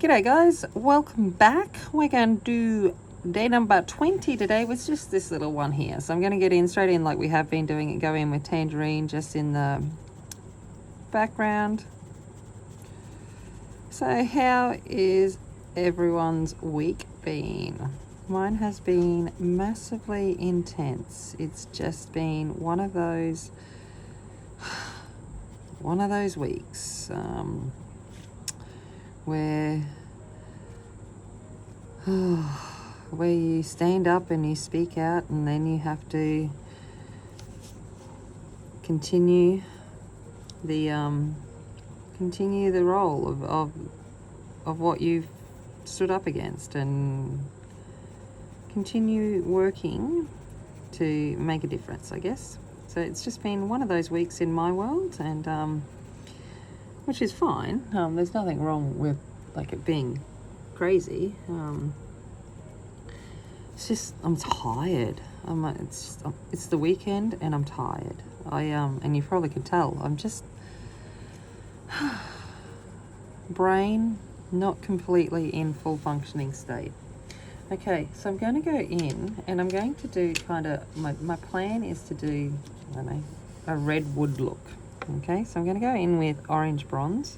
G'day guys, welcome back. We're going to do day number 20 today with just this little one here. So I'm going to get in straight in like we have been doing it. Go in with Tangerine just in the background. So how is everyone's week been? Mine has been massively intense. It's just been one of those weeks where you stand up and you speak out, and then you have to continue the role of what you've stood up against, and continue working to make a difference, I guess. So it's just been one of those weeks in my world, and which is fine. There's nothing wrong with like it being crazy. It's just I'm tired. It's the weekend and I'm tired. And you probably can tell I'm just brain not completely in full functioning state. Okay, so I'm going to go in and I'm going to do kind of my plan is to do, I don't know, a red wood look. Okay, so I'm going to go in with orange bronze.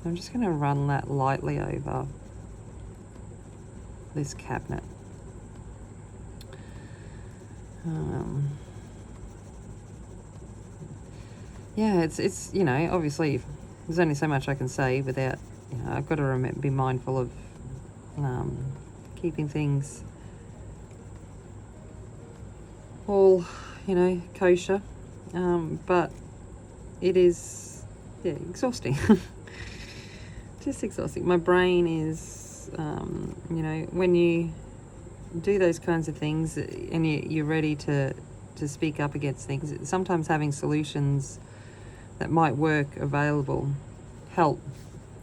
I'm just going to run that lightly over this cabinet. Yeah, it's you know, obviously there's only so much I can say without, you know, I've got to be mindful of keeping things all, you know, kosher. But it is, yeah, exhausting. Just exhausting. My brain is, you know, when you do those kinds of things and you're ready to speak up against things, sometimes having solutions that might work available help,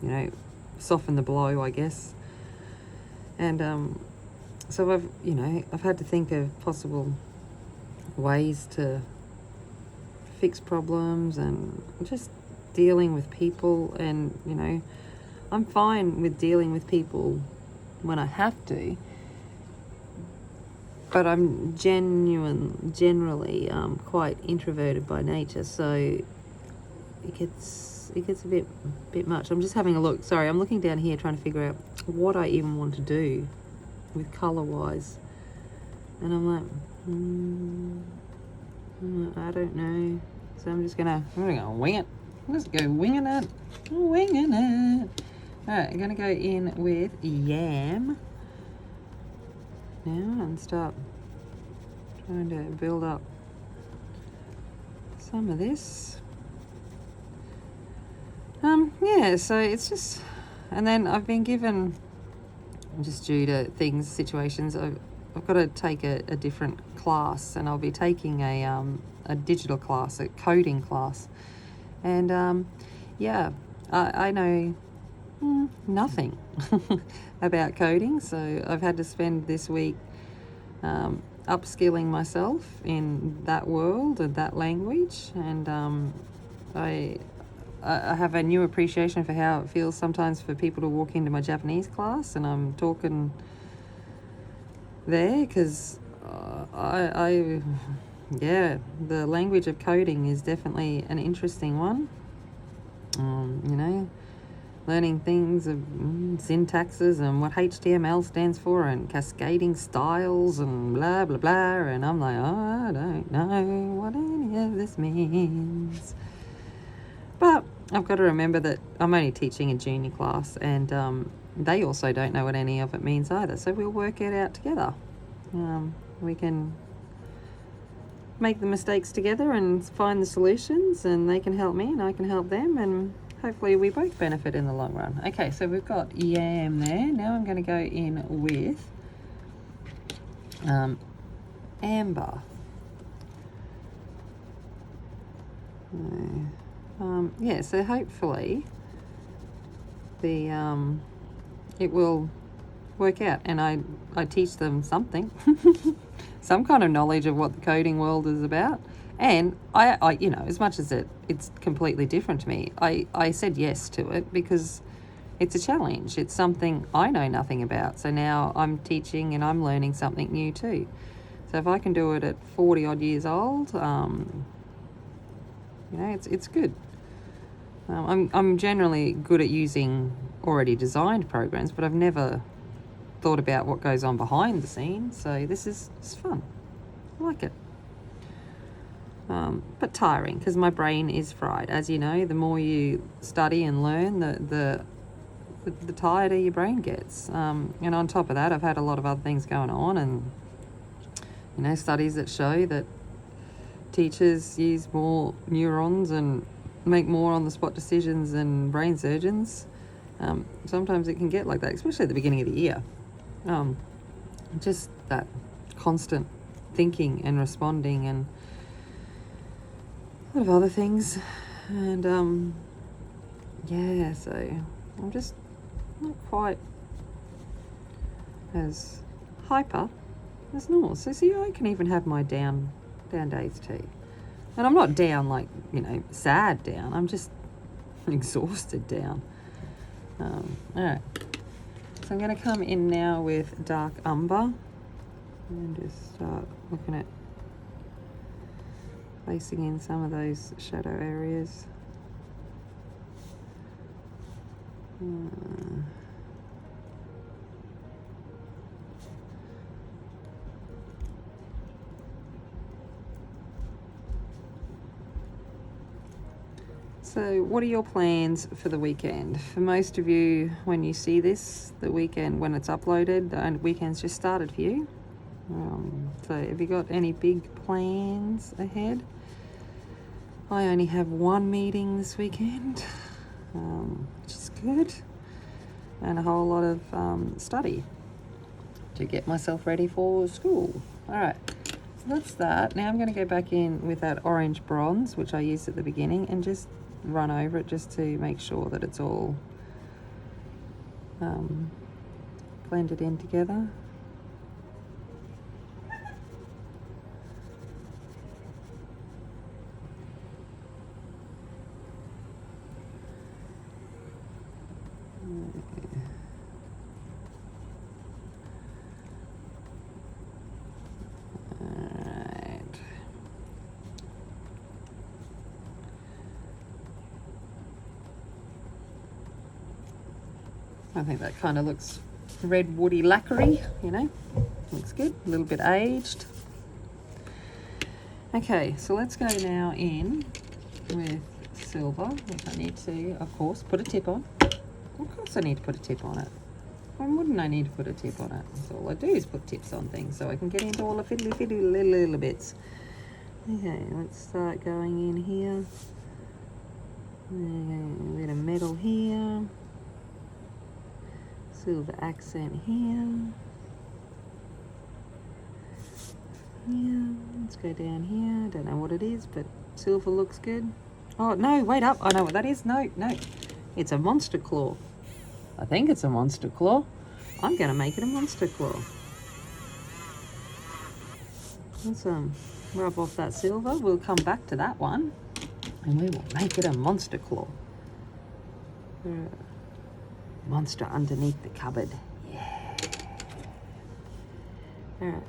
you know, soften the blow, I guess. And so I've had to think of possible ways to fix problems and just dealing with people. And, you know, I'm fine with dealing with people when I have to, but I'm generally quite introverted by nature, so it gets a bit much. I'm just having a look. Sorry, I'm looking down here trying to figure out what I even want to do with colour wise, and I'm like, I don't know. So I'm gonna wing it. Let's go winging it. Winging it. Alright, I'm gonna go in with yam now and start trying to build up some of this. Yeah, so it's just, and then I've been given, just due to situations, I've got to take a different class, and I'll be taking a digital class, a coding class. And yeah, I know nothing about coding, so I've had to spend this week upskilling myself in that world and that language. And I have a new appreciation for how it feels sometimes for people to walk into my Japanese class and I'm talking there, because yeah, the language of coding is definitely an interesting one. You know, learning things of syntaxes and what HTML stands for and cascading styles and blah blah blah, and I'm like, oh, I don't know what any of this means. But I've got to remember that I'm only teaching a junior class, and they also don't know what any of it means either, so we'll work it out together. We can make the mistakes together and find the solutions, and they can help me and I can help them, and hopefully we both benefit in the long run. Okay, so we've got yam there. Now I'm going to go in with amber. Yeah, so hopefully the it will work out, and I teach them something, some kind of knowledge of what the coding world is about. And I you know, as much as it's completely different to me, I said yes to it because it's a challenge. It's something I know nothing about. So now I'm teaching and I'm learning something new too. So if I can do it at 40 odd years old, you know, it's good. I'm generally good at using already designed programs, but I've never thought about what goes on behind the scenes. So this is fun. I like it. But tiring, because my brain is fried. As you know, the more you study and learn, the tireder your brain gets. And on top of that, I've had a lot of other things going on, and you know, studies that show that teachers use more neurons and make more on-the-spot decisions than brain surgeons. Sometimes it can get like that, especially at the beginning of the year. Just that constant thinking and responding and a lot of other things. And yeah, so I'm just not quite as hyper as normal. So see, I can even have my down days too. And I'm not down like, you know, sad down. I'm just exhausted down. All right. So I'm going to come in now with dark umber and just start looking at placing in some of those shadow areas. So what are your plans for the weekend? For most of you, when you see this, the weekend, when it's uploaded, the weekend's just started for you. So have you got any big plans ahead? I only have one meeting this weekend, which is good, and a whole lot of study to get myself ready for school. All right, so that's that. Now I'm going to go back in with that orange bronze, which I used at the beginning, and just run over it just to make sure that it's all blended in together. I think that kind of looks red woody lacquery, you know, looks good, a little bit aged. Okay, so let's go now in with silver, which I need to, of course, put a tip on. Of course I need to put a tip on it. Why wouldn't I need to put a tip on it? So all I do is put tips on things so I can get into all the fiddly little bits. Okay, let's start going in here. A bit of metal here. Silver accent here. Let's go down here. Don't know what it is, but silver looks good. Oh, no, wait up. I know what that is. No. It's a monster claw. I think it's a monster claw. I'm going to make it a monster claw. Let's rub off that silver. We'll come back to that one, and we will make it a monster claw. Monster underneath the cupboard. Yeah. All right.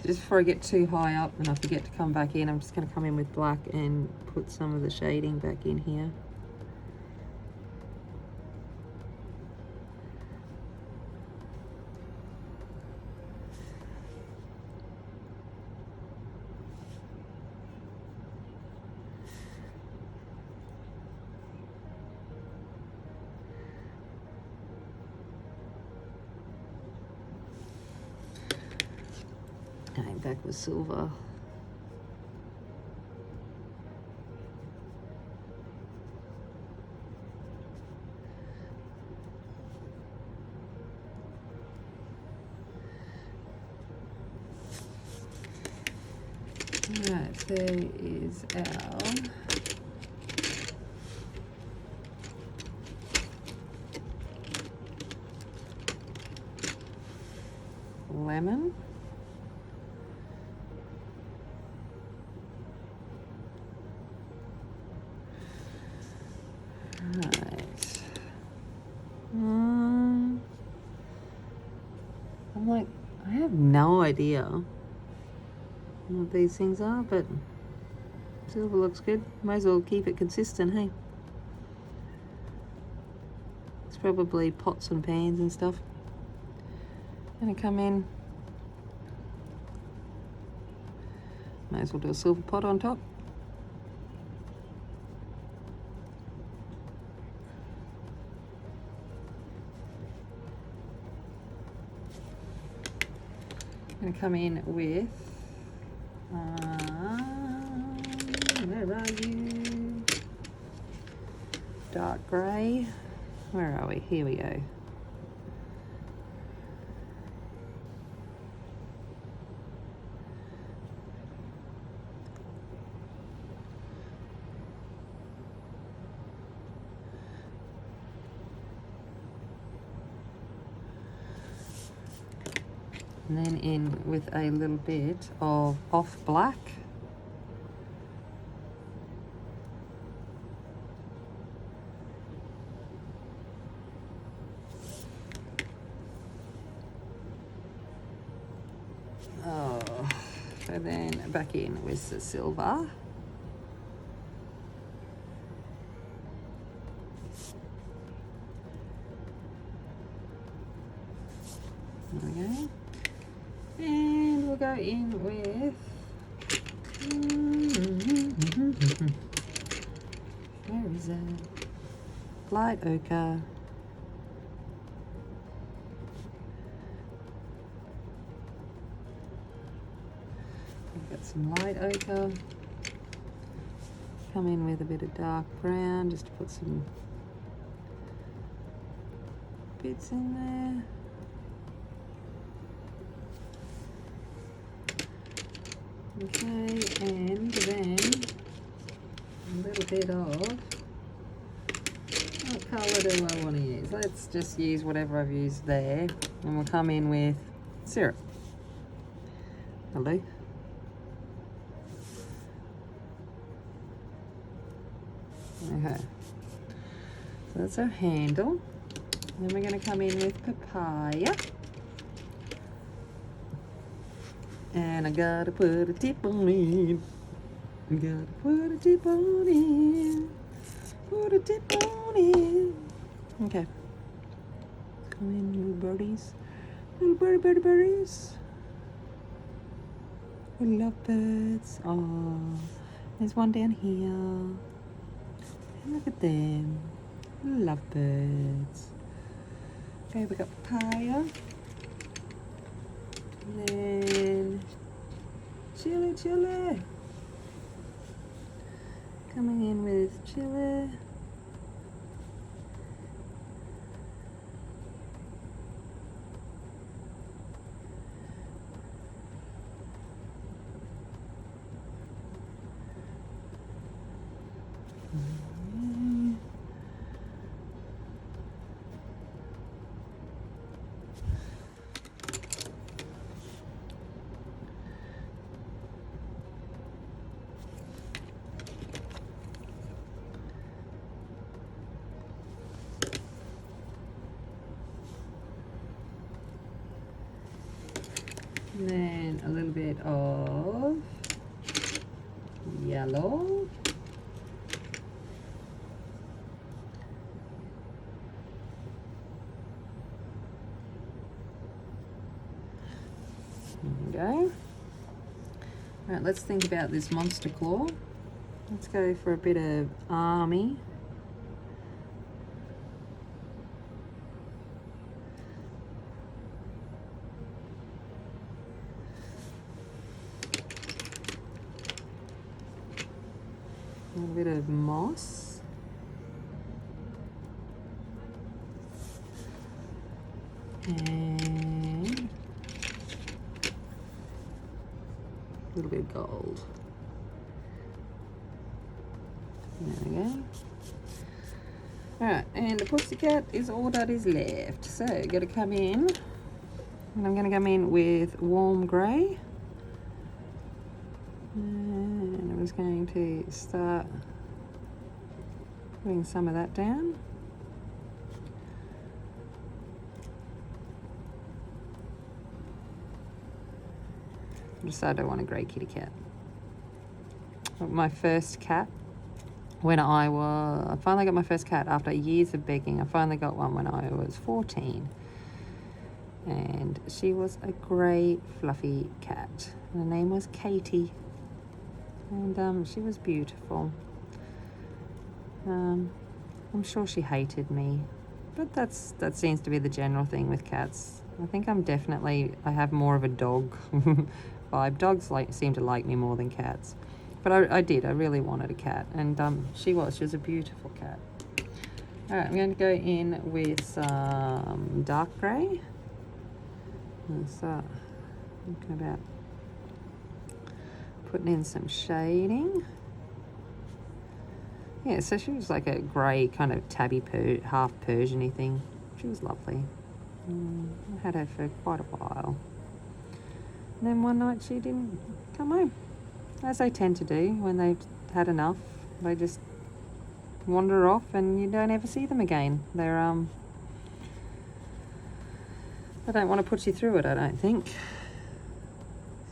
Just before I get too high up and I forget to come back in, I'm just going to come in with black and put some of the shading back in here. Going back with silver. Right, there is our lemon. Right. I'm like, I have no idea what these things are, but silver looks good. Might as well keep it consistent, hey? It's probably pots and pans and stuff. Gonna come in. Might as well do a silver pot on top. Gonna come in with where are you? Dark grey. Where are we? Here we go. And then in with a little bit of off black. Oh, and then back in with the silver. There we go. And we'll go in with where is it? Light ochre. We've got some light ochre. Come in with a bit of dark brown just to put some bits in there. Okay, and then a little bit of, what colour do I want to use? Let's just use whatever I've used there, and we'll come in with syrup. Hello. Okay, so that's our handle. Then we're going to come in with papaya. And I gotta put a tip on it. I gotta put a tip on it. Put a tip on it. Okay. Come in, little birdies. Little birdies. We love birds. Oh, there's one down here. And look at them. Love birds. Okay, we got papaya. And then chili. Coming in with chili. And then a little bit of yellow. There we go. Right, let's think about this monster claw. Let's go for a bit of army. A little bit of moss. And a little bit of gold. There we go. Alright, and the pussycat is all that is left. So, got to come in And I'm going to come in with warm grey. And I'm just going to start putting some of that down. Just I don't want a grey kitty cat. My first cat, when I finally got my first cat after years of begging. I finally got one when I was 14. And she was a grey fluffy cat. Her name was Katie. And she was beautiful. I'm sure she hated me. But that seems to be the general thing with cats. I think I have more of a dog vibe. Dogs seem to like me more than cats. But I really wanted a cat. And she was a beautiful cat. Alright, I'm going to go in with some dark grey. And start thinking about putting in some shading. Yeah, so she was like a grey kind of tabby half Persian-y thing. She was lovely. I had her for quite a while. And then one night she didn't come home, as they tend to do when they've had enough. They just wander off and you don't ever see them again. They don't want to put you through it, I don't think.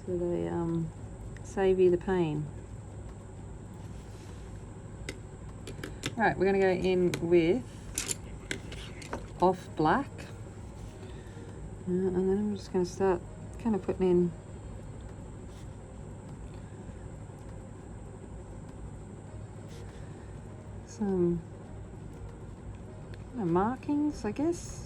So they save you the pain. Alright, we're going to go in with off black. And then I'm just going to start kind of putting in some markings, I guess.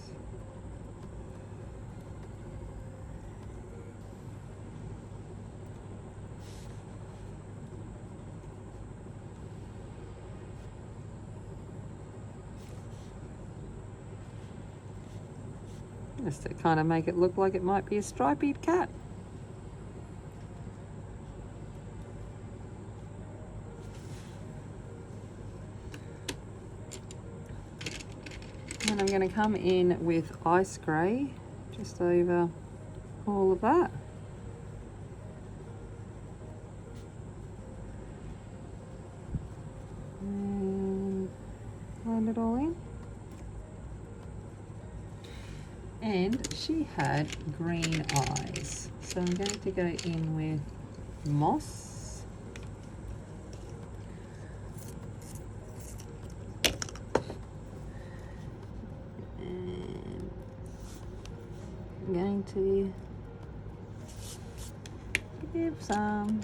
Just to kind of make it look like it might be a striped cat. And I'm going to come in with ice grey just over all of that. And blend it all in. And she had green eyes, so I'm going to go in with moss. And I'm going to give some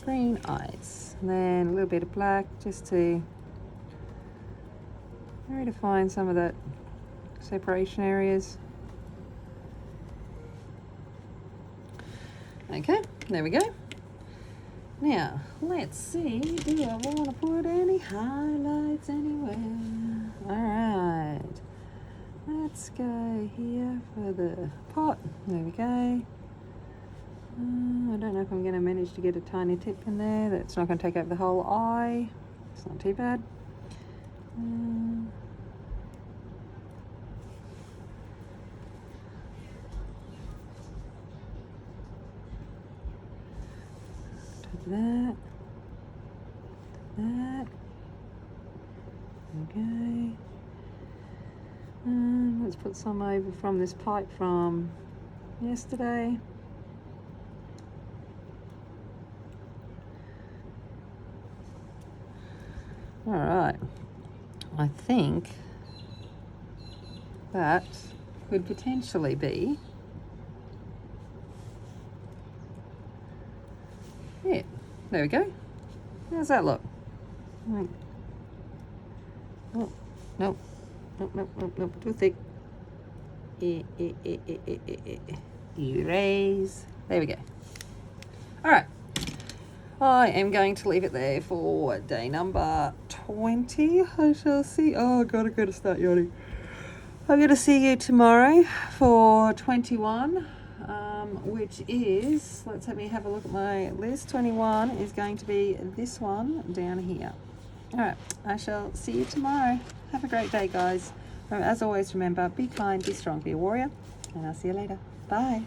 green eyes, and then a little bit of black just to find some of that separation areas. Okay, there we go. Now, let's see, do I want to put any highlights anywhere? Alright, let's go here for the pot. There we go. I don't know if I'm going to manage to get a tiny tip in there. That's not going to take over the whole eye. It's not too bad. That. Okay. Let's put some over from this pipe from yesterday. All right. I think that could potentially be it. There we go. How's that look? Right. Oh, nope. Nope. Too thick. Erase. There we go. All right. I am going to leave it there for day number 20. I shall see. Oh, God, I've got to start yawning. I'm going to see you tomorrow for 21. Which is, let me have a look at my list. 21 is going to be this one down here. All right, I shall see you tomorrow. Have a great day, guys. As always, remember, be kind, be strong, be a warrior, and I'll see you later. Bye.